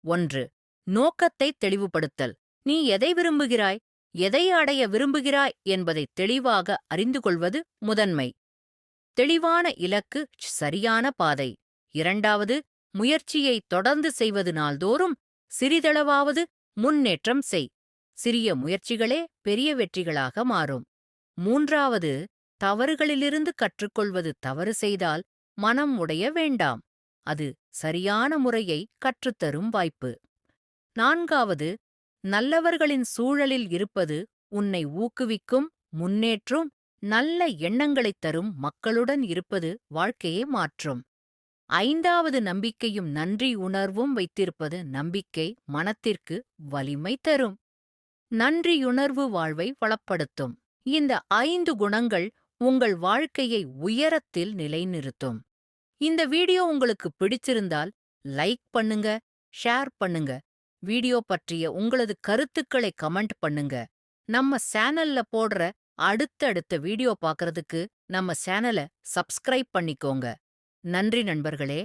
1. நோக்கத்தை தெளிவுபடுத்தல். நீ எதை விரும்புகிறாய், எதை அடைய விரும்புகிறாய் என்பதை தெளிவாக அறிந்து கொள்வது முதன்மை. தெளிவான இலக்கு, சரியான பாதை. 2. முயற்சியை தொடர்ந்து செய்வது. நாள்தோறும் சிறிதளவாவது முன்னேற்றம் செய். சிறிய முயற்சிகளே பெரிய வெற்றிகளாக மாறும். 3. தவறுகளிலிருந்து கற்றுக்கொள்வது. தவறு செய்தால் மனம் உடைய வேண்டாம். அது சரியான முறையை கற்றுத்தரும் வாய்ப்பு. 4. நல்லவர்களின் சூழலில் இருப்பது உன்னை ஊக்குவிக்கும், முன்னேற்றும், நல்ல எண்ணங்களைத் தரும் மக்களுடன் இருப்பது வாழ்க்கையை மாற்றும். 5. நம்பிக்கையும் நன்றி உணர்வும் வைத்திருப்பது. நம்பிக்கை மனத்திற்கு வலிமை தரும். நன்றியுணர்வு வாழ்வை வளப்படுத்தும். இந்த 5 குணங்கள் உங்கள் வாழ்க்கையை உயரத்தில் நிலைநிறுத்தும். இந்த வீடியோ உங்களுக்கு பிடிச்சிருந்தால் லைக் பண்ணுங்க, ஷேர் பண்ணுங்க. வீடியோ பற்றிய உங்களது கருத்துக்களை கமெண்ட் பண்ணுங்க. நம்ம சேனல்ல போடுற அடுத்தடுத்த வீடியோ பார்க்கறதுக்கு நம்ம சேனலை சப்ஸ்கிரைப் பண்ணிக்கோங்க. நன்றி நண்பர்களே.